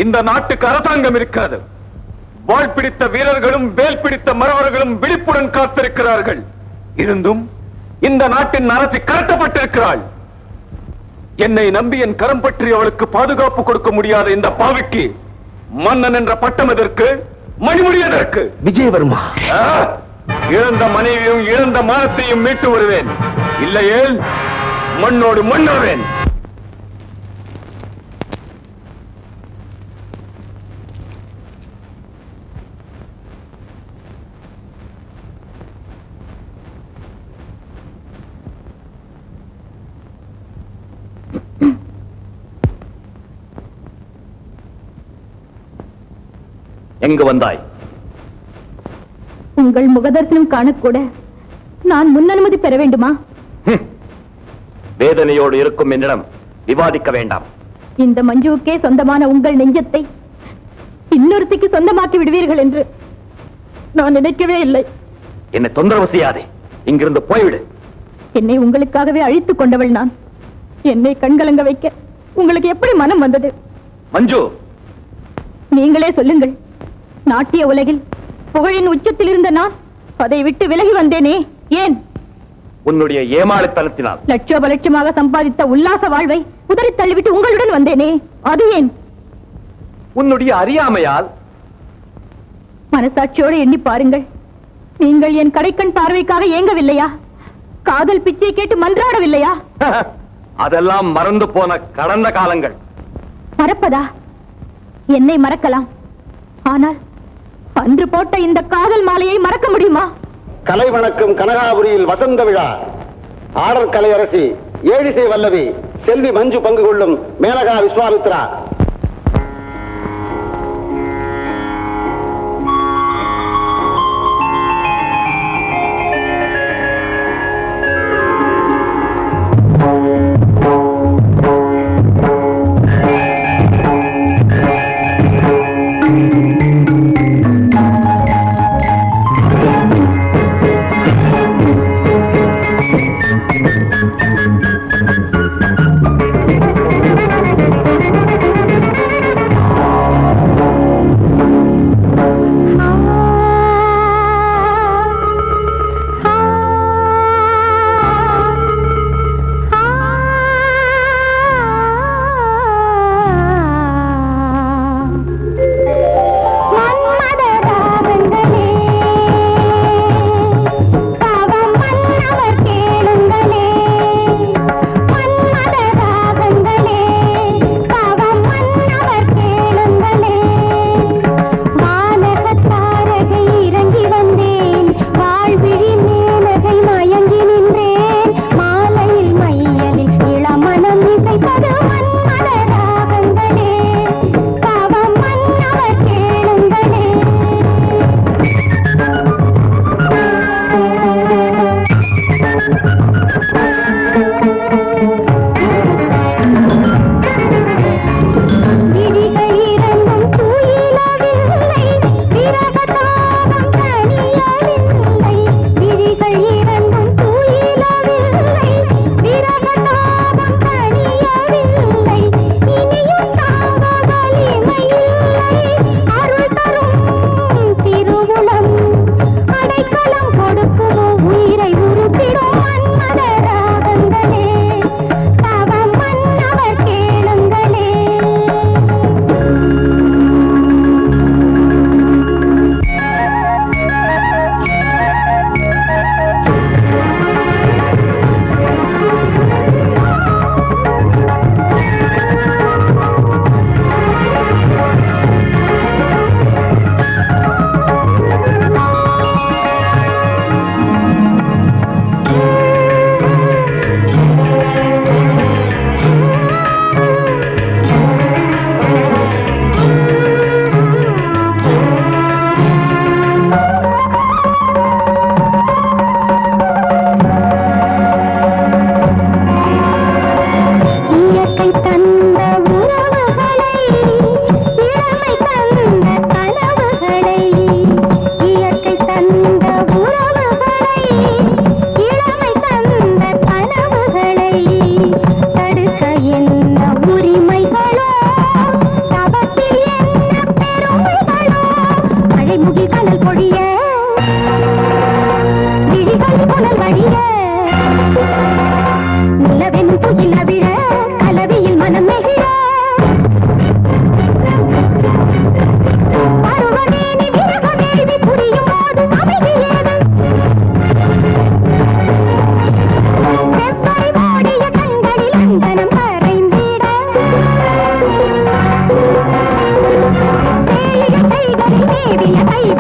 இந்த நாட்டுக்கு அரசாங்கம் இருக்கிறது. வாள் பிடித்த வீரர்களும் வேல் பிடித்த மறவர்களும் விழிப்புடன் காத்திருக்கிறார்கள். இருந்தும் இந்த நாட்டின் அரசு கடத்தப்பட்டிருக்கிறாள். என்னை நம்பி என் கரம் பற்றி அவளுக்கு பாதுகாப்பு கொடுக்க முடியாத இந்த பாவிக்கு மன்னன் என்ற பட்டம் எதற்கு? மணிமுடி எதற்கு? விஜயவர்மா, இழந்த மனைவியும் இழந்த மானத்தையும் மீட்டு வருவேன். இல்லையேல் மண்ணோடு மண்ணாவேன். எங்கு வந்தாய்? உங்கள் முகதர்சனம் காணக்கூட நான் முன் அனுமதி பெற வேண்டுமா? வேதனையோடு இருக்கும் என்னிடம் விவாதிக்க வேண்டாம். இந்த மஞ்சுவுக்கே சொந்தமான உங்கள் நெஞ்சத்தை இன்னொருத்திக்கு சொந்தமாக்கி விடுவீர்கள் என்று நான் நினைக்கவே இல்லை. என்னை தொந்தரவு செய்யாதே, இங்கிருந்து போய்விடு. என்னை உங்களுக்காகவே அழித்துக் கொண்டவள் நான். என்னை கண்கலங்க வைக்க உங்களுக்கு எப்படி மனம் வந்தது? மஞ்சு, நீங்களே சொல்லுங்கள். நாட்டிய உலகில் புகழின் உச்சத்தில் இருந்த நான் அதை விட்டு விலகி வந்தேனே, ஏன்? உன்னுடைய ஏமாளித்தனத்தினால். லட்சோப லட்சமாக சம்பாதித்த உல்லாச வாழ்வை உதறி தள்ளிவிட்டு உங்களுடன் வந்தேனே, அது ஏன்? உன்னுடைய அறியாமையால். மனசாட்சியோடு எண்ணி பாருங்கள். நீங்கள் என் கடைக்கண் பார்வைக்காக ஏங்கவில்லையா? காதல் பிச்சை கேட்டு மன்றாடவில்லையா? அதெல்லாம் மறந்து போன கடந்த காலங்கள். மறப்பதா? என்னை மறக்கலாம், ஆனால் அன்று போட்ட இந்த காதல் மாலையை மறக்க முடியுமா? கலை வணக்கம் கனகாபுரியில் வசந்த விழா. ஆடல் கலையரசி ஏழிசை வல்லவி செல்வி மஞ்சு பங்கு கொள்ளும் மேனகா விஸ்வாமித்ரா.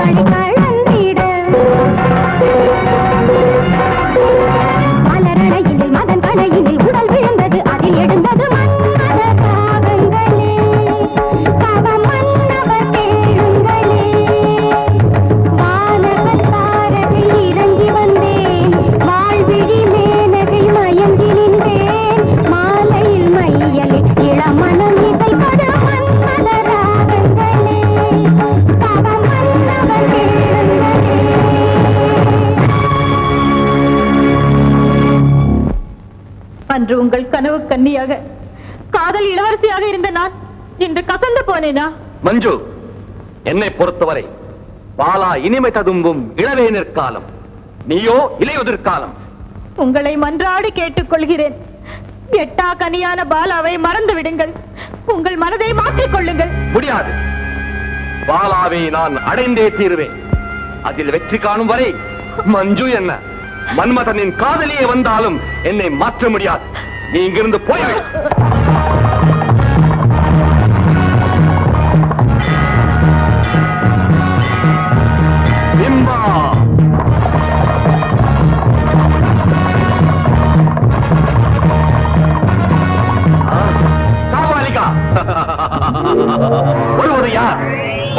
மழை கழந்திட மலரணையினில் மதன் கணையினில் உடல் விழுந்தது அதில் எழுந்தது மன்மத தாகங்களே தவ மன்னவர் கேளுங்களே வானகத்தாரகை இறங்கி வந்தேன் வாழ்விழி மேனகை மயங்கி நின்றேன் மாலையில் மையலில் இளமனம் இசைப்பது மன்மத ராகங்களே தவ மன்னவர் கேளுங்களே. அன்று உங்கள் கனவு கன்னியாக காதல் இளவரசியாக இருந்த நான் இன்று கசந்து போனேனா? மஞ்சு, என்னை பொறுத்தவரை பாலா இனிமை ததும்பும் இளவேனிற் காலம், நீயோ இலையுதிர் காலம். உங்களை மன்றாடி கேட்டுக் கொள்கிறேன், எட்டா கனியான பாலாவை மறந்து விடுங்கள். உங்கள் மனதை மாற்றிக் கொள்ளுங்கள். முடியாது. பாலாவை நான் அடைந்தே தீருவேன். அதில் வெற்றி காணும் வரை மஞ்சு என்ன மன்மதனின் காதலியே வந்தாலும் என்னை மாற்ற முடியாது. நீ இங்கிருந்து போய்விடு. பிம்பா, காபாலிகா, வருவது யார்?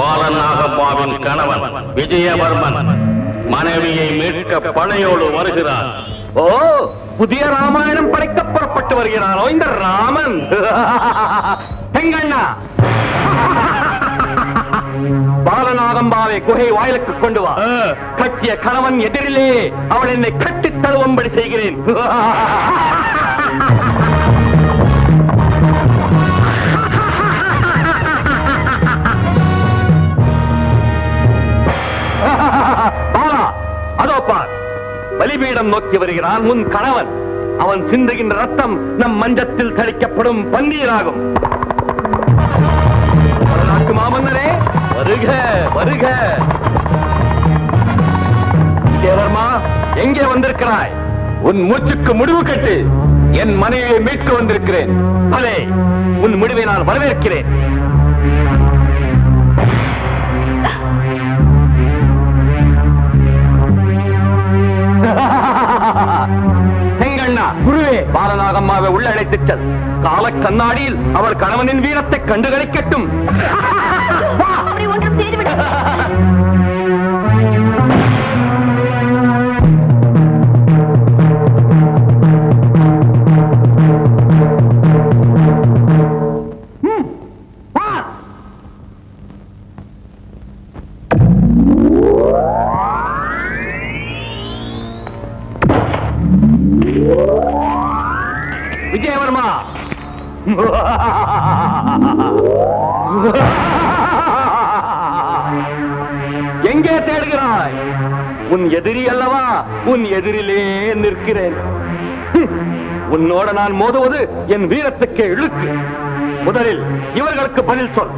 பாலநாகம்மாவின் கணவன் விஜயவர்மன் மனைவியை மீட்க படையோடு வருகிறார். ஓ, புதிய ராமாயணம் படைக்க புறப்பட்டு வருகிறானோ இந்த ராமன்? செங்கண்ணா, பாலநாகம்பாவை குகை வாயிலுக்கு கொண்டு வா. கட்டிய கணவன் எதிரிலே அவள் என்னை கட்டித் தழுவும்படி செய்கிறேன். பாலா, அதோ பார், பலிபீடம் நோக்கி வருகிறான் உன் கணவன். அவன் சிந்துகின்ற ரத்தம் நம் மஞ்சத்தில் தளிக்கப்படும் பன்னீராகும். நாட்டு மாமன்னரே, வருக வருக. தேவர்மா, எங்கே வந்திருக்கிறாய்? உன் மூச்சுக்கு முடிவு கட்டு. என் மனைவியை மீட்க வந்திருக்கிறேன். பலே, உன் முடிவை நான் வரவேற்கிறேன். செங்கண்ணா, குருவே, பாலநாகம்மாவை உள்ளழைத்துச் செல். கால கண்ணாடியில் அவள் கணவனின் வீரத்தை கண்டுகளிக்கட்டும். அவரை ஒன்றும் செய்துவிட விஜயவர்மா, எங்கே தேடுகிறாய்? உன் எதிரி அல்லவா? உன் எதிரிலே நிற்கிறேன். உன்னோட நான் மோதுவது என் வீரத்துக்கு இழுக்கு. முதலில் இவர்களுக்கு பதில் சொல்.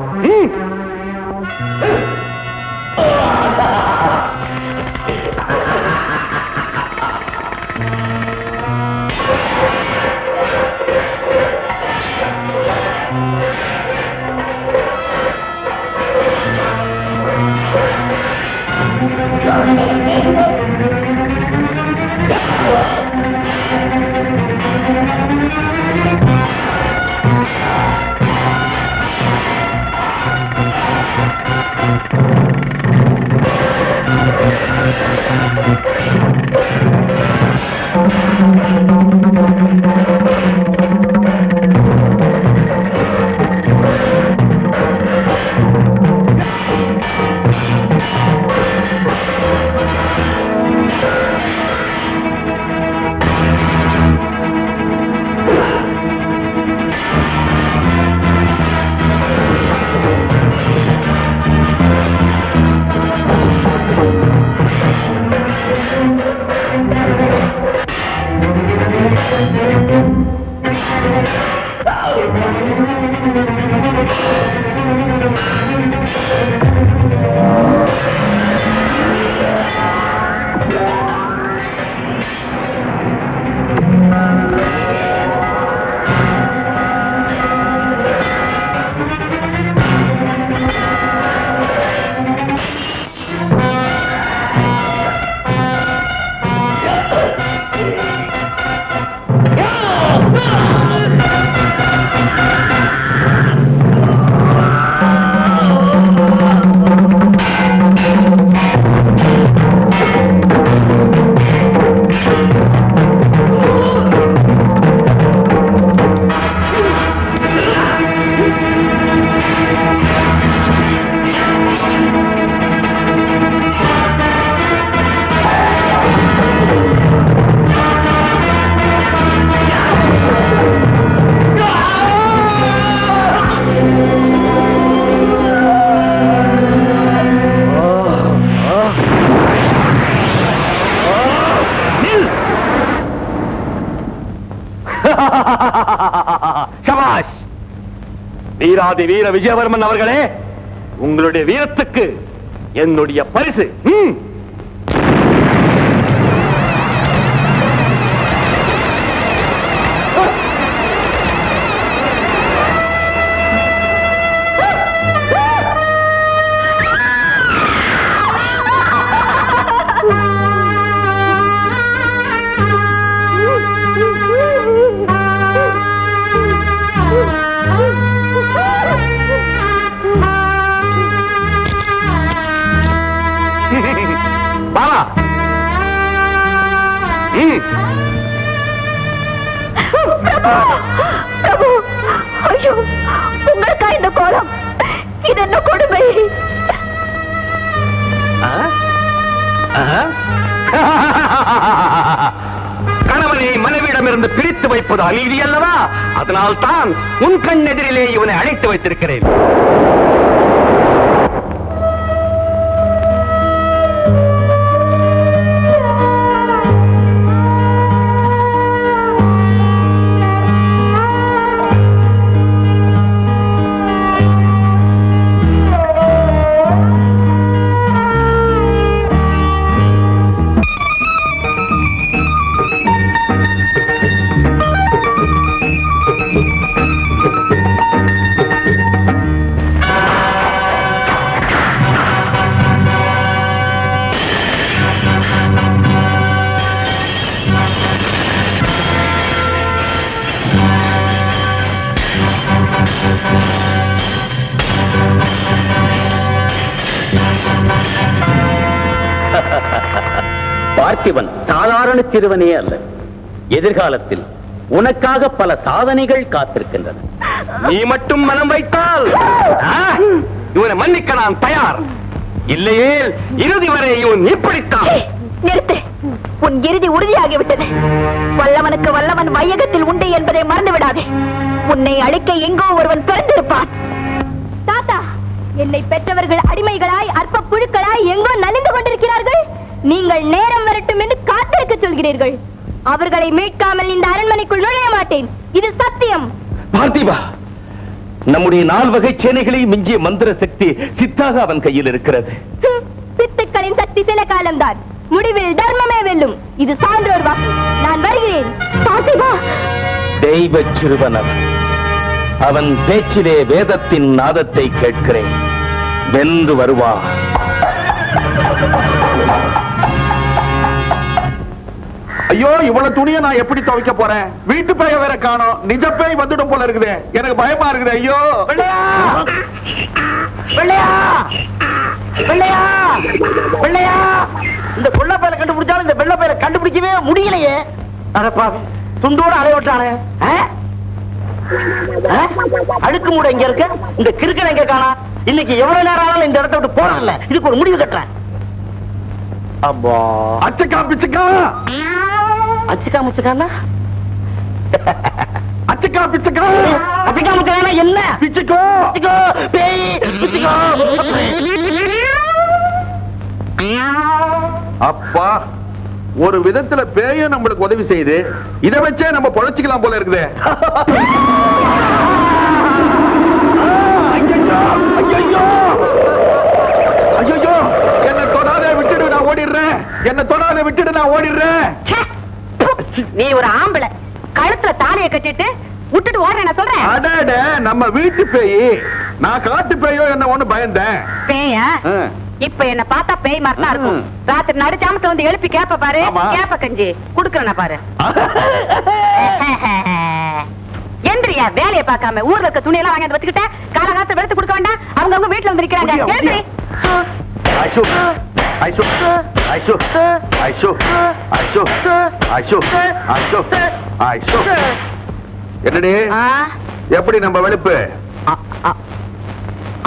வீராதி வீர விஜயவர்மன் அவர்களே, உங்களுடைய வீரத்துக்கு என்னுடைய பரிசு. பாலா, பிரபு, ஐயோ, உங்களுக்கா இந்த கோலம்? இது என்ன கொடுமை? கணவனை மனைவியிடமிருந்து பிரித்து வைப்பது அநீதி அல்லவா? அதனால் தான் உன் கண் எதிரிலே இவனை அழைத்து வைத்திருக்கிறேன். பார்த்திபன் சாதாரண சிறுவனே அல்ல. எதிர்காலத்தில் உனக்காக பல சாதனைகள் காத்திருக்கின்றன. நீ மட்டும் மனம் வைத்தால் இவனை மன்னிக்க நான் தயார். இல்லையே இறுதி வரை இவன் இப்படித்தான். நிறுத்து. உன் இறுதி உறுதியாகிவிட்டது. வல்லவனுக்கு வல்லவன் வையகத்தில் உண்டு என்பதை மறந்து விடாதே. உன்னை அழிக்க எங்கோ ஒருவன் பிறந்திருப்பான். தாத்தா, என்னை பெற்றவர்கள் அடிமைகளாய் அற்ப புழுக்களாய் எங்கோ நலிந்து கொண்டிருக்கிறார்கள். நீங்கள் நேரம் வரட்டும் என்று காத்திருக்க சொல்கிறீர்கள். அவர்களை மீட்காமல் இந்த அரண்மனைக்குள் நுழைய மாட்டேன். இது சத்தியம். பார்த்திபா, நம்முடைய 4 வகை சேனைகளை மிஞ்சிய மந்திர சக்தி சித்தாக அவன் கையில் இருக்கிறது. சித்துக்களின் சக்தி சில காலம்தான். முடிவில் தர்மமே வெல்லும். இது சான்றோர் வாக்கு. நான் வருகிறேன். பார்த்திபா, தெய்வ சிறுவன் அவன் பேச்சிலே வேதத்தின் நாதத்தை கேட்கிறேன். வென்று வருவான். ஐயோ, இவ்வளவு துணியை நான் எப்படி துவைக்க போறேன்? வீட்டு பேய வேற காணோம். நிஜ பேய் வந்துடும் போல இருக்குது. எனக்கு பயமா இருக்குது. ஐயோ, வெள்ளையா, வெள்ளையா, வெள்ளையா, வெள்ளையா. இந்த கொள்ள பையில கண்டுபிடிச்சாலும் இந்த வெள்ளை பையில கண்டுபிடிக்கவே முடியலையே. அரப்பா, துண்டோட அலை விட்டானே. அழுக்கு மூட இங்க இருக்கு. இந்த கிறுக்கன் எங்க காணா? இன்னைக்கு எவ்வளவு நேரம் ஆனாலும் இந்த இடத்த விட்டு போறதில்ல. இதுக்கு ஒரு முடிவு கட்டுறேன். அப்பா, அச்சக்கா பிச்சக்கா, அச்சுக்கா முச்சுக்கானா? அச்சக்கா பிச்சக்கா, அச்சுக்கா முச்சுக்கானா என்ன? பிச்சுக்கோ, பிச்சுக்கோ, பேய், பிச்சுக்கோ. அப்பா, ஒரு விதத்துல பேயும் நம்மளுக்கு உதவி செய்யுது. இதை வச்சே நம்ம பொழைச்சிக்கலாம் போல இருக்குது. ஐயோ, என்ன தொடாத விட்டுடு, நான் ஓடிடுறேன். என்ன தொடாத விட்டுடு, நான் ஓடிடுறேன். நீ ஒரு ஆம்பளை, கழுத்துல தாலியை கட்டிட்டு விட்டுட்டு ஓடுற நான் சொல்றேன். அடட, நம்ம வீட்டு பேய். நான் காட்டு பேயோ என்ன ஒண்ணு பயந்தேன். பேயா? இப்ப என்ன பார்த்தா பேய் மாதிரி தான் இருக்கும். ராத்திரி நடுச்சாமத்துல வந்து எழுப்பி கேப்ப பாரு. கேப்ப கஞ்சி குடுக்கறேன் பாரு. எந்திரியா, வேலையை பார்க்காம ஊர்ல இருக்க துணி எல்லாம் வாங்கி வச்சுக்கிட்ட காலகாலத்தை வெளுத்து கொடுக்க வேண்டாம். அவங்க வீட்டுல வந்து நிக்கிறாங்க. எந்திரி. ஐஷு, ஐஷு, ஐஷு, ஐஷு, ஐஷு, ஐஷு, ஐஷு, ஐஷு. என்னடி, எப்படி நம்ம வெளுப்பு?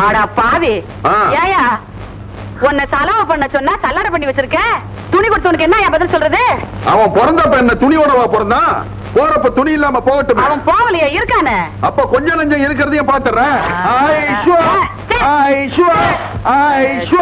ஆடா பாவி, ஏயா உன்னை செலவு பண்ண சொன்னா சல்லடை பண்ணி வச்சிருக்க. துணி கொடுத்தவனுக்கு என்ன பதில் சொல்றது? அவன் பிறந்தப்ப என்ன துணியோடவா பிறந்தான்? போறப்ப துணி இல்லாம போகட்டும். அவன் போகலையா? இருக்கானே. அப்ப கொஞ்சம் நஞ்சம் இருக்கிறதையும் பாத்துறேன். ஐஷு, ஐஷு, ஐஷு.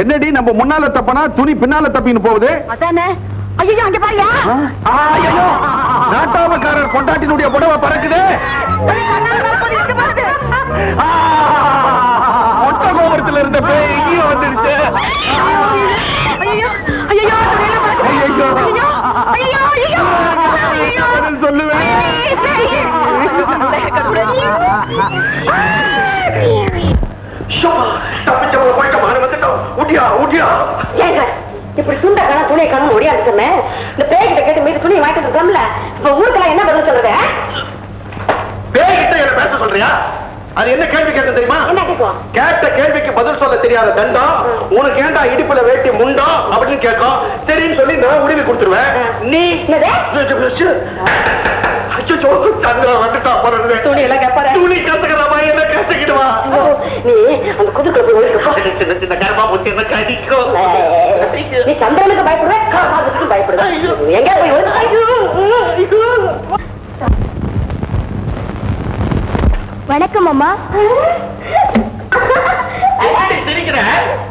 என்னடி நம்ம முன்னால தப்பனா துணி பின்னால தப்பின்னு போகுது? அதானே. ஐயோ அங்க பாருயா. நாட்டாமக்காரர் பொண்டாட்டினுடைய புடவை பறக்குது. ஒட்ட கோபுரத்துல இருந்த பேய் இங்கேயும் வந்துடுச்சு. சொல்லுவேன். இப்படி துண்ட காண துணியை காணும் முடியாது சொன்னேன். இந்த பேய்கிட்ட கேட்டு மீது துணி வாங்கிட்டு இருக்கோம்ல. இப்ப ஊருக்குலாம் என்ன பதில் சொல்றது? பேய்கிட்ட என்ன பேச சொல்றியா? அது என்ன கேள்வி கேட்க தெரியுமா? என்ன கேட்கும்? கேட்ட கேள்விக்கு பதில் சொல்ல தெரியாத தண்டம் உனக்கு ஏண்டா இடுப்புல வேட்டி முண்டோ அப்படின்னு கேட்கும். சரின்னு சொல்லி நான் உரிமை கொடுத்துருவேன். நீ சந்திரன் வந்துட்டா போறது துணி எல்லாம் கேட்பாரு. துணி கத்துக்கிற மாதிரி என்ன கத்துக்கிடுவா? நீ அந்த குதுக்குள்ள போய் ஒழிக்கப்பா. சின்ன சின்ன கர்மா பூச்சி என்ன கடிக்கும். நீ சந்திரனுக்கு பயப்படுவேன், காசுக்கு பயப்படுவேன். எங்க போய் வணக்கம் அம்மா. சிரிக்கிற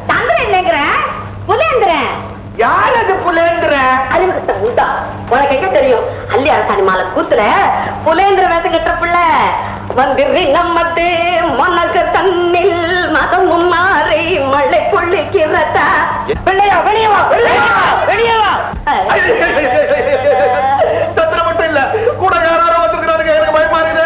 சந்திரன் இல்லைங்கிற புலேந்திரன். யார் அது புலேந்திர? உனக்கு எங்க தெரியும்? அல்லி அரசாணி மாலை கூத்துல புலேந்திர வேஷம் கட்டுற பிள்ளை வந்துரு நம்மது மனக்கு தண்ணில் மதம் முன்னாரை மழை பொழிக்கிறதா. பிள்ளையா வெளியே வா, வெளியே வா. சத்திரம் மட்டும் இல்ல கூட யாராரும் வந்துருக்கிறாருங்க. எனக்கு பயமா இருக்குது.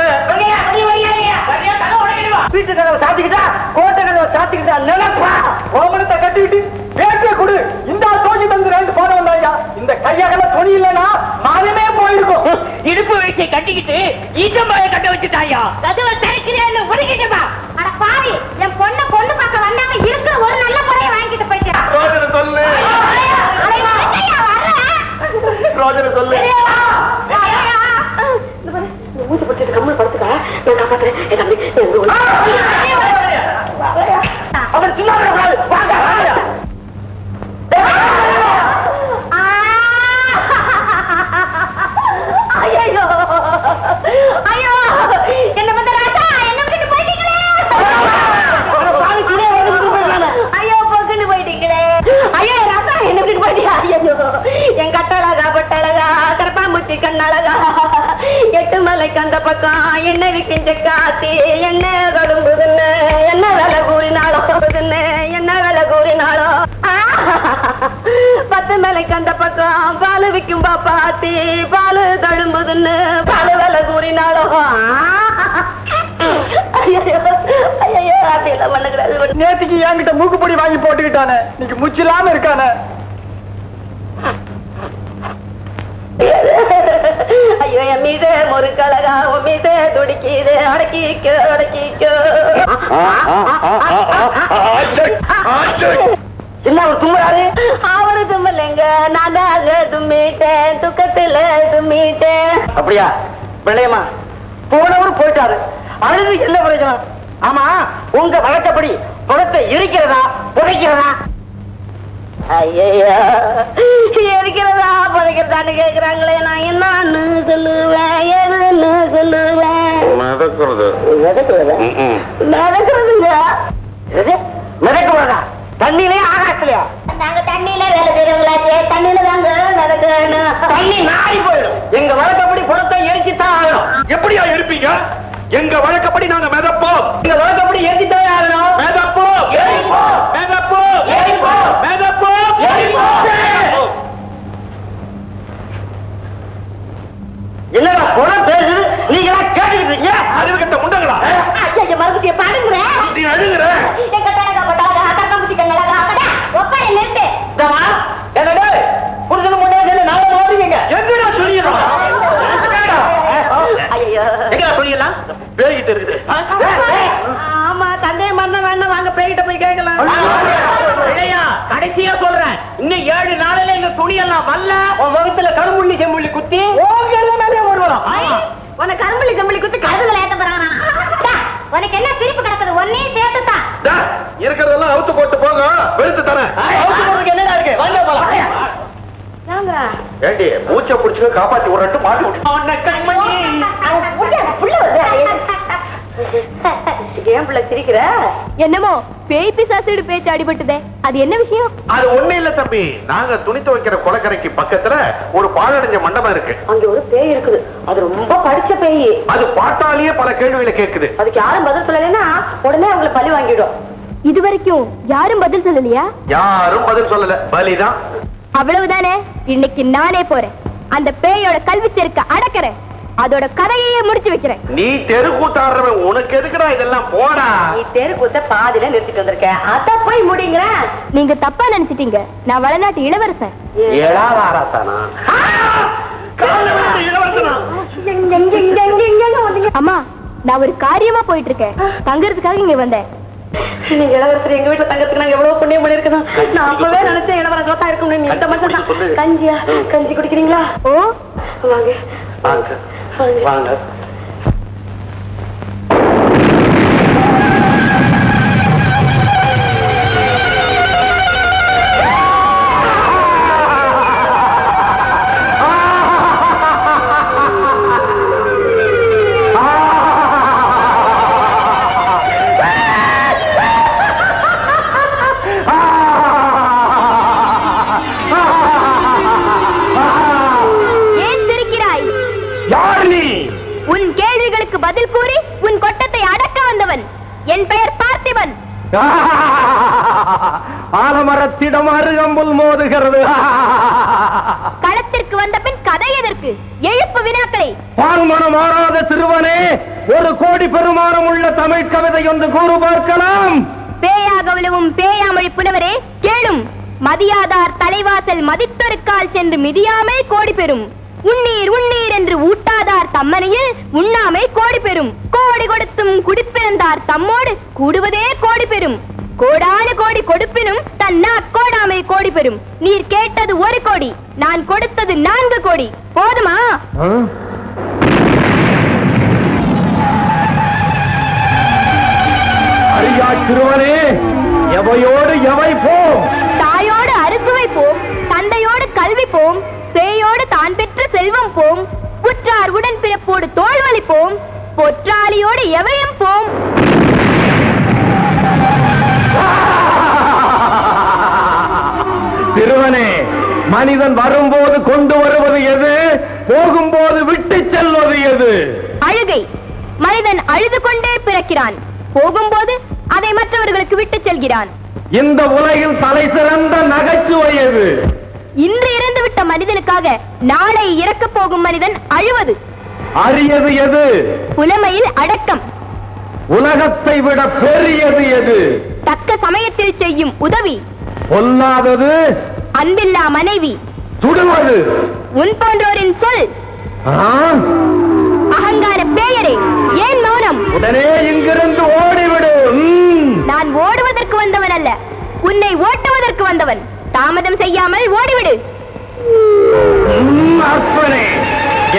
வீட்டு கதவை சாத்திக்கிட்டா கோட்டை கதவை சாத்திக்கிட்டா நினைப்பா. கோமணத்தை கட்டிக்கிட்டு வேட்டிய கொடு இந்த தோண்டி தந்து ரெண்டு போட வந்தாயா. இந்த கையகல துணி இல்லைன்னா மானமே போயிருக்கும். இடுப்பு வச்சு கட்டிக்கிட்டு ஈச்சம்பாய கட்ட வச்சுட்டாயா. கதவை திறக்கிறேன்னு ஒடுக்கிட்டுப்பா. அட பாவி, என் பொண்ணு பொண்ணு பார்க்க வந்தாங்க. இருக்கிற ஒரு நல்ல முறையை வாங்கிட்டு போயிட்டா. ரோஜனை சொல்லு. ரோஜனை சொல்லு. மூச்சு பிடிச்சிட்டு கம்மல் படுத்துக்கா. நான் காப்பாத்துறேன். அவன் சும்மா வாங்க. ஐயோ ஐயோ என்ன பண்ற ராஜா? என்ன விட்டு போயிட்டீங்களே. ஐயோ போக்குன்னு போயிட்டீங்களே. ஐயோ ராஜா என்ன விட்டு போயிட்டீங்க. ஐயோ என் கட்டழகா பட்டழகா கரப்பாம்பூச்சி கண்ணழகா எட்டு மலைக்கு அந்த பக்கம் என்ன விக்கிஞ்ச காத்தி என்ன கடும்புதுன்னு என்ன வேலை கூறினாலோ என்ன வேலை கூறினாலோ 10 மலைக்கு அந்த பக்கம் பாலு விக்கும் பாப்பாத்தி பாலு தழும்புதுன்னு பாலு வேலை கூறினாலோ. ஐயோ ஐயோ அப்படியெல்லாம் பண்ணக்கூடாது. நேற்றுக்கு என்கிட்ட மூக்குப்பொடி வாங்கி போட்டுக்கிட்டானே, இன்னைக்கு மூச்சு இல்லாம இருக்கானே. ஐயோ என் மீது முறுக்கழகா உன் மீது துடிக்குது. அடக்கிக்கோ அடக்கிக்கோ. என்ன ஒரு தும்முறாரு? அவரு தும்மலைங்க, நான் தும்மிட்டேன், துக்கத்துல தும்மிட்டேன். அப்படியா? பிள்ளையம்மா போனவரு போயிட்டாரு, அழுது என்ன பிரயோஜனம்? ஆமா, உங்க வழக்கப்படி பணத்தை இருக்கிறதா புதைக்கிறதா? ஐயோ இருக்கிறதா புதைக்கிறதான்னு கேக்குறாங்களே. நான் என்னன்னு சொல்லுவேன், எதுன்னு சொல்லுவேன்? நடக்கிறதுங்க. மிதக்குறதா? தண்ணியிலே ஆகாசத்துலயா? நாங்க தண்ணியில வேலை செய்யறவங்களாச்சே, தண்ணியில தாங்க நடக்கணும். தண்ணி நாரி போயிடும். எங்க வழக்கப்படி பணத்தை எரிச்சுத்தான் ஆகணும். எப்படியா இருப்பீங்க? எங்க வழக்கப்படி நாங்க மிதப்போம். எங்க வழக்கப்படி எரிச்சுத்தான் ஆகணும். மிதப்போம். மிதப்போம். மிதப்போம். என்னடா பணம் பேசுது, நீங்க கேட்டுக்கிட்டு இருக்கீங்க? அறிவு கட்ட முண்டங்களா? ஐயா மறுபடியும் பாடுங்கிறேன். நீ அழுகுற. எங்க தனகா பட்டாகா கரப்பாம்பூச்சி கண்ணழகா அப்படா ஒப்பாரி நிறுத்து. என்னடா புருஷன் முன்னாடி நாளை ஓடுவீங்க. எங்கடா சொல்லிடுறோம்? ஐயோ எங்கடா சொல்லிடலாம்? பேய்கிட்ட இருக்குது. ஆமா தந்தைய மறந்த வேண்டாம், வாங்க பேய்கிட்ட போய் கேட்கலாம். இல்லையா, கடைசியா சொல்றேன், இன்னும் 7 நாளில எங்க துணி எல்லாம் வரல. உன் முகத்துல கருமுள்ளி செம்புள்ளி குத்தி மேலே வருவோம். உனக்கு கரும்புள்ளி செம்புள்ளி குத்து கழுதுல ஏத்த போறானா? உனக்கு என்ன சிரிப்பு கிடக்குது? ஒன்னே சேர்த்துதான் இருக்கிறதெல்லாம் அவுத்து போட்டு போங்க, வெளுத்து தரேன். என்னடா இருக்கு? வாங்க போலாம். ஏண்டி மூச்சை பிடிச்சு காப்பாத்தி ஒரு ரெண்டு மாட்டி விட்டு ஏன் பிள்ளை சிரிக்கிற? என்னமோ பேய் பிசாசோட பேச்சு அடிபட்டுதே, அது என்ன விஷயம்? அது ஒண்ணு இல்ல தம்பி, நாங்க துணி துவைக்கிற குளக்கரைக்கு பக்கத்துல ஒரு பாழடைஞ்ச மண்டபம் இருக்கு. அங்க ஒரு பேய் இருக்குது, அது ரொம்ப படிச்ச பேய். அது பார்த்தாலேயே பல கேள்விகளை கேக்குது. அதுக்கு யாரும் பதில் சொல்லலைன்னா உடனே அவங்களை பழி வாங்கிடும். இது வரைக்கும் யாரும் பதில் சொல்லலையா? யாரும் பதில் சொல்லல, பலிதான். அவ்வளவுதானே, இன்னைக்கு நானே போறேன், அந்த பேயோட கல்வி செருக்க அடக்கிறேன், அதோட கதையையே முடிச்சு வைக்கிறேன். நீ தெரு கூத்தாடுறவன், உனக்கு எதுக்குடா இதெல்லாம்? போடா. நீ தெரு கூத்த பாதியில நிறுத்திட்டு வந்திருக்க, அத போய் முடிங்கிற. நீங்க தப்பா நினைச்சிட்டீங்க, நான் வளநாட்டு இளவரசன். அம்மா, நான் ஒரு காரியமா போயிட்டு இருக்கேன், தங்கறதுக்காக இங்க வந்தேன். நீங்க இளவரசர் எங்க வீட்டுல தங்கறதுக்கு நாங்க எவ்வளவு புண்ணியம் பண்ணிருக்கோம். நான் அப்பவே நினைச்சேன் இளவரசா தான் இருக்கணும். நீ இந்த மனுஷன் தான். கஞ்சியா, கஞ்சி குடிக்கிறீங்களா? ஓ, வாங்க வாங்க வாங்க. பதில் கூறி உன் கொட்டத்தை அடக்க வந்தவன். என் பெயர் பார்த்திபன். ஆலமரத்திடம் அருகம்புல் மோதுகிறது. களத்திற்கு வந்த பின் கதை எதற்கு? எழுப்பு வினாக்களை. பால்மனம் மாறாத சிறுவனே, ஒரு கோடி பெருமானம் உள்ள தமிழ் கவிதை ஒன்று கூறு பார்க்கலாம். பேயாக உலவும் பேயாமொழி புலவரே கேளும். மதியாதார் தலைவாசல் மதித்தொருக்கால் சென்று மிதியாமை கோடி பெறும். உண்ணீர் உண்ணீர் என்று ஊட்டாதார் தம்மனையில் உண்ணாமை கோடி பெறும். கோடி கொடுத்தும் குடிப்பிறந்தார் தம்மோடு கூடுவதே கோடி பெறும். கோடானு கோடி கொடுப்பினும் தன்னா கோடாமை கோடி பெறும். நீர் கேட்டது 1 கோடி, நான் கொடுத்தது 4 கோடி. போதுமா? அறியா சிறுவனே, எவையோடு எவை போம்? தாயோடு அறுசுவை போம், தந்தையோடு கல்வி போம், சேயோடு தான் பெற்ற செல்வம் போம், புற்றார் உடன் பிறப்போடு தோல்வழி போம், பொற்றாளியோடு எவையும் போம். சிறுவனே, மனிதன் வரும்போது கொண்டு வருவது எது, போகும்போது விட்டு செல்வது எது? அழுகை. மனிதன் அழுது கொண்டே பிறக்கிறான், போகும்போது அதை மற்றவர்களுக்கு விட்டு செல்கிறான். இந்த உலகில் தலை சிறந்த நகைச்சுவை எது? இன்று இறந்துவிட்ட மனிதனுக்காக நாளை இறக்க போகும் மனிதன் அழுவது. அரியது எது? புலமையில் அடக்கம். உலகத்தை விட பெரியது எது? தக்க சமயத்தில் செய்யும் உதவி. பொல்லாதது? அன்பில்லா மனைவி. சுடுவது? உன் போன்றோரின் சொல். அகங்கார பேயரே, ஏன் மௌனம்? உடனே இங்கிருந்து ஓடிவிடு. நான் ஓடுவதற்கு வந்தவன் அல்ல, உன்னை ஓட்டுவதற்கு வந்தவன். தாமதம் செய்யாமல் ஓடிவிடு. அற்பனே,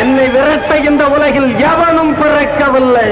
என்னை விரட்ட இந்த உலகில் எவனும் பிறக்கவில்லை.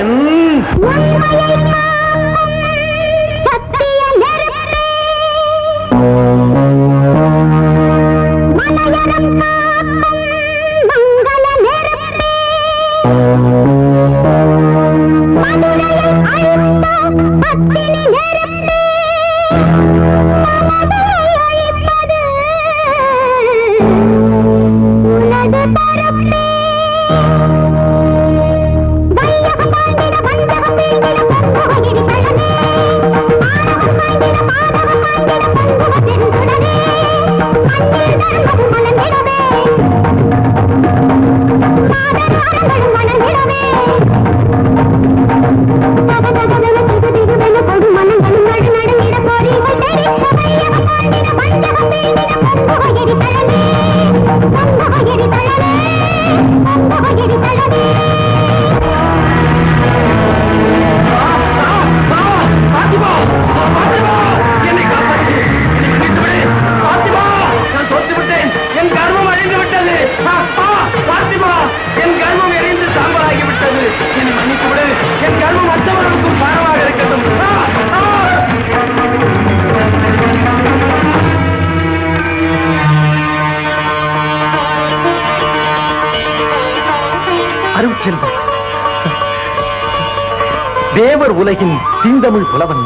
தேவர் உலகின் தீந்தமிழ் புலவன்.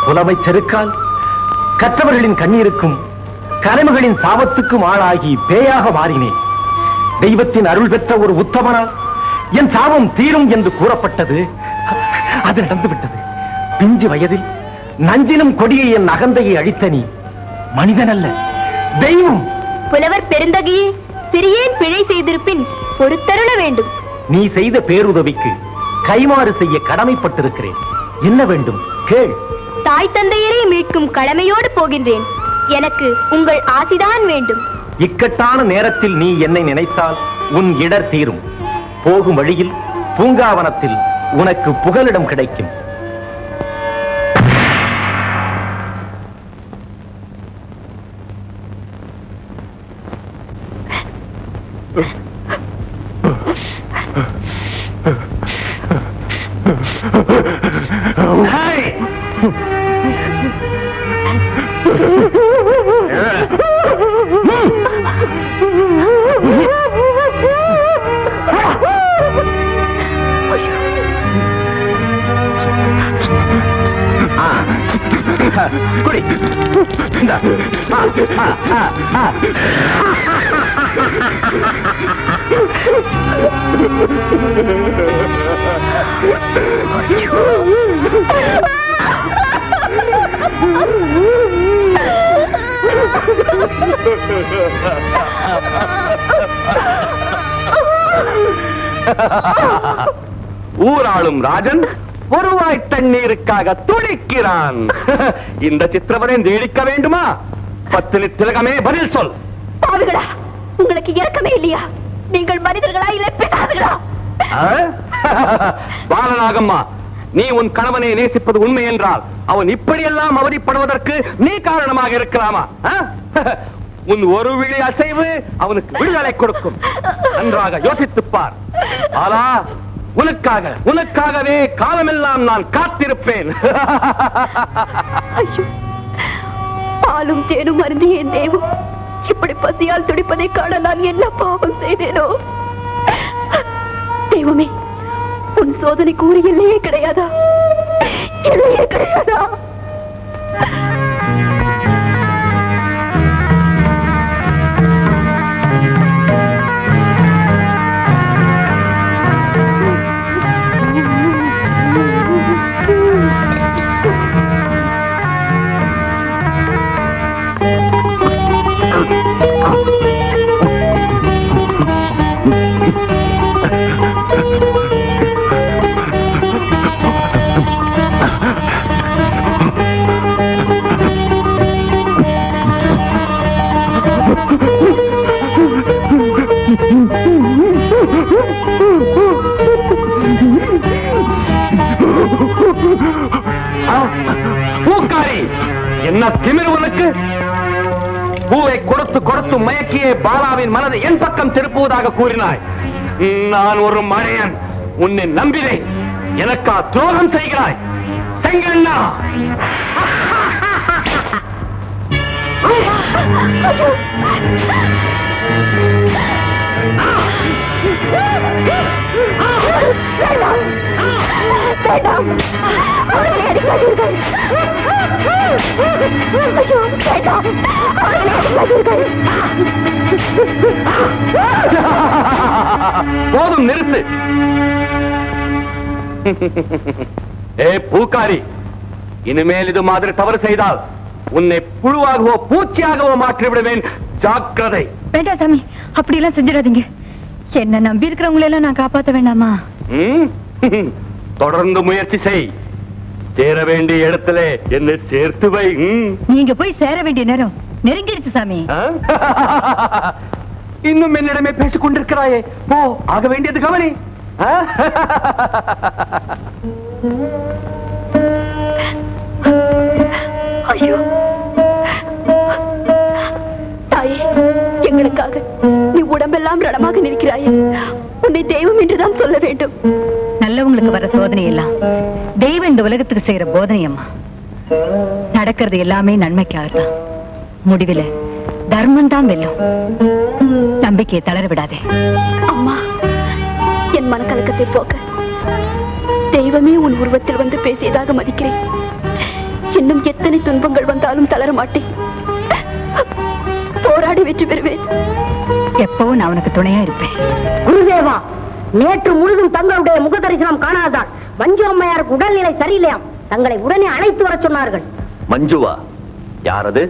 புலமை செருக்கால் கற்றவர்களின் கண்ணீருக்கும் கலைமகளின் சாபத்துக்கும் ஆளாகி பேயாக மாறினேன். தெய்வத்தின் அருள் பெற்ற ஒரு உத்தமனால் என் சாபம் தீரும் என்று கூறப்பட்டது. அது நடந்துவிட்டது. பிஞ்சு வயதில் நஞ்சினும் கொடியை என் அகந்தையை அழித்த நீ மனிதன் அல்ல, தெய்வம். புலவர் பெருந்தகையே, சிறியேன் பிழை செய்திருப்பின் பொறுத்தருள வேண்டும். நீ செய்த பேருதவிக்கு கைமாறு செய்ய கடமைப்பட்டிருக்கிறேன். என்ன வேண்டும் கேள். தாய் தந்தையரை மீட்கும் கடமையோடு போகின்றேன். எனக்கு உங்கள் ஆசிதான் வேண்டும். இக்கட்டான நேரத்தில் நீ என்னை நினைத்தால் உன் இடர் தீரும். போகும் வழியில் பூங்காவனத்தில் உனக்கு புகலிடம் கிடைக்கும். குடி. ஊராளும் ராஜன் ஒருவாய் தண்ணீருக்காக துடிக்கிறான். இந்த சித்திரவதை நீடிக்க வேண்டுமா? பத்தினி திலகமே பதில் சொல். பாவிகளா, உங்களுக்கு இரக்கமே இல்லையா? நீங்கள் மனிதர்களா இல்லை பிசாசுகளா? பாலநாகம்மா, நீ உன் கணவனை நேசிப்பது உண்மை என்றால் அவன் இப்படியெல்லாம் அவதிப்படுவதற்கு நீ காரணமாக இருக்கலாமா? உன் ஒரு விழி அசைவு அவனுக்கு விடுதலை கொடுக்கும். நன்றாக யோசித்துப்பார். ஆலா, உனக்காகவே காலமெல்லாம் நான் காத்திருப்பேன். பாலும் தேனும் அருந்திய என் தெய்வம் இப்படி பசியால் துடிப்பதை காண நான் என்ன பாவம் செய்தேனோ? தெய்வமே, உன் சோதனை கூறி எல்லையே கிடையாதா? எல்லையே கிடையாதா? பூக்காரி, என்ன திமிரு உனக்கு? பூவை கொடுத்து கொடுத்து மயக்கியே பாலாவின் மனதை என் பக்கம் திருப்புவதாக கூறினாய். நான் ஒரு மழையன், உன்னை நம்பினேன். எனக்கா துரோகம் செய்கிறாய்? செங்கண்ணா, போதும், நிறுத்து. ஏ பூக்காரி, இனிமேல் இது மாதிரி தவறு செய்தால் உன்னை புழுவாகவோ பூச்சியாகவோ மாற்றிவிடுவேன். ஜாக்கிரதை. வேண்டாம் சாமி, அப்படி எல்லாம் செஞ்சிடாதீங்க. என்ன நம்பி இருக்கிறவங்களை எல்லாம் நான் காப்பாற்ற வேண்டாமா? தொடர்ந்து முயற்சி செய். சேர வேண்டிய இடத்துல என்னை சேர்த்து வை. நீங்க போய் சேர வேண்டிய நேரம் நெருங்கிடுச்சு சாமி. இன்னும் என்னிடமே பேசிக் கொண்டிருக்கிறாயே, போ, ஆக வேண்டியது கவனி. ஐயோ தாயே, எங்களுக்காக நீ உடம்பெல்லாம் ரணமாக நிற்கிறாயே, உன்னை தெய்வம் என்றுதான் சொல்ல வேண்டும். நல்லவங்களுக்கு வர சோதனை எல்லாம் தெய்வம் இந்த உலகத்துக்கு செய்யற போதனை அம்மா. நடக்கிறது எல்லாமே நன்மைக்காகத்தான். முடிவில் தர்மம் தான் வெல்லும். நம்பிக்கையை தளர விடாதே அம்மா. என் மனக்கலக்கத்தை போக்க தெய்வமே உன் உருவத்தில் வந்து பேசியதாக மதிக்கிறேன். இன்னும் எத்தனை துன்பங்கள் வந்தாலும் தளர மாட்டேன். போராடி வெற்றி பெறுவேன். எப்பவும் நான் அவனுக்கு துணையா இருப்பேன். குருதேவா, நேற்று முழுதும் தங்களுடைய முக தரிசனம் காணாதான் மஞ்சு அம்மையாருக்கு உடல்நிலை சரியில்லையாம். தங்களை உடனே அழைத்து வர சொன்னார்கள். மஞ்சுவா? யாரது?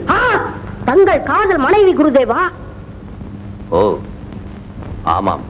தங்கள் காதல் மனைவி குருதேவா. ஓ ஆமாம்.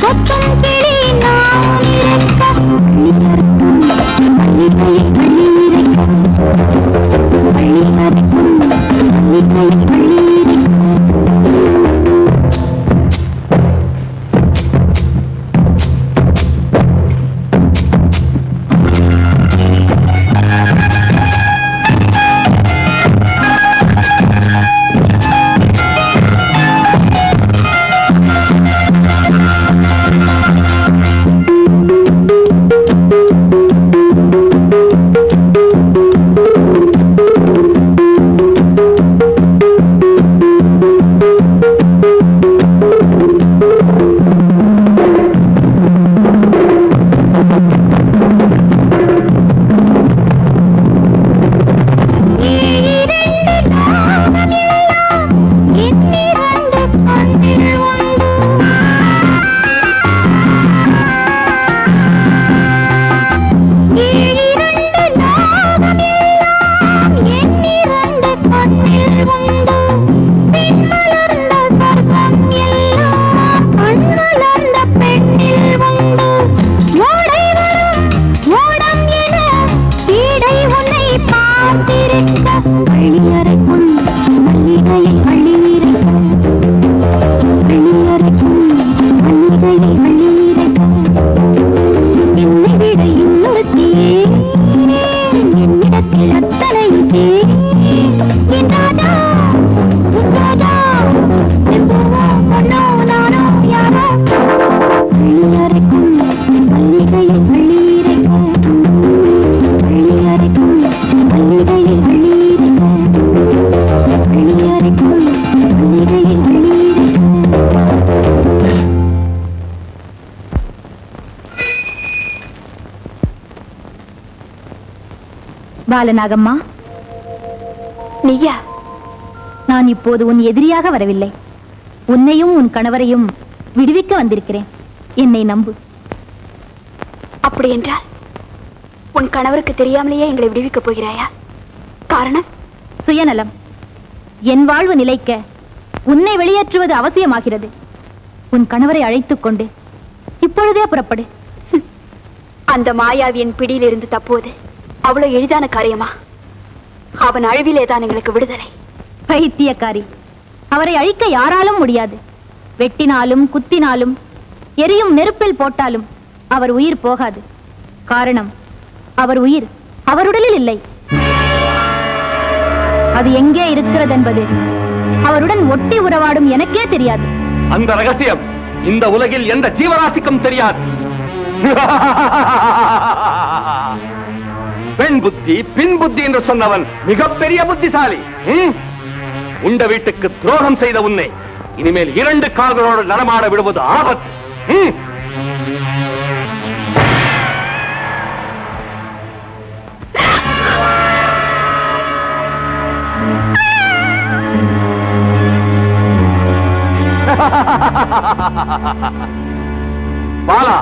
கொத்த பாலநாகம்மா, நீயா? நான் இப்போது உன் எதிரியாக வரவில்லை. உன்னையும் உன் கணவரையும் விடுவிக்க வந்திருக்கிறேன். என்னை நம்பு. அப்படி என்றால் உன் கணவருக்கு தெரியாமலேயே எங்களை விடுவிக்கப் போகிறாயா? காரணம்? சுயநலம். என் வாழ்வு நிலைக்க உன்னை வெளியேற்றுவது அவசியமாகிறது. உன் கணவரை அழைத்துக் கொண்டு இப்பொழுதே புறப்படு. அந்த மாயாவியின் பிடியிலிருந்து தப்புவது அவ்வளவு எளிதான காரியமா? அவன் அழிவிலேதான் எங்களுக்கு விடுதலை. பைத்தியக்காரி, அவரை அழிக்க யாராலும் முடியாது. வெட்டினாலும் குத்தினாலும் எரியும் நெருப்பில் போட்டாலும் அவர் உயிர் போகாது. காரணம், அவர் உயிர் அவருடலில் இல்லை. அது எங்கே இருக்கிறது என்பது அவருடன் ஒட்டி உறவாடும் எனக்கே தெரியாது. அந்த ரகசியம் இந்த உலகில் எந்த ஜீவராசிக்கும் தெரியாது. பெண் புத்தி பின் புத்தி என்று சொன்னவன் மிகப்பெரிய புத்திசாலி. உண்ட வீட்டுக்கு துரோகம் செய்த உன்னை இனிமேல் 2 கால்களோடு நடமாட விடுவது ஆபத்து. பாலா,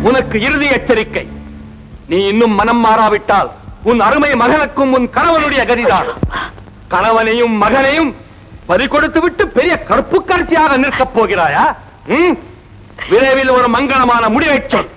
உனக்கு இறுதி எச்சரிக்கை. நீ இன்னும் மனம் மாறாவிட்டால் உன் அருமை மகனுக்கும் உன் கணவனுடைய கதிதான். கணவனையும் மகனையும் பறி கொடுத்து விட்டு பெரிய கற்பு கட்சியாக நிற்கப் போகிறாயா? விரைவில் ஒரு மங்களமான முடிவை சொல்.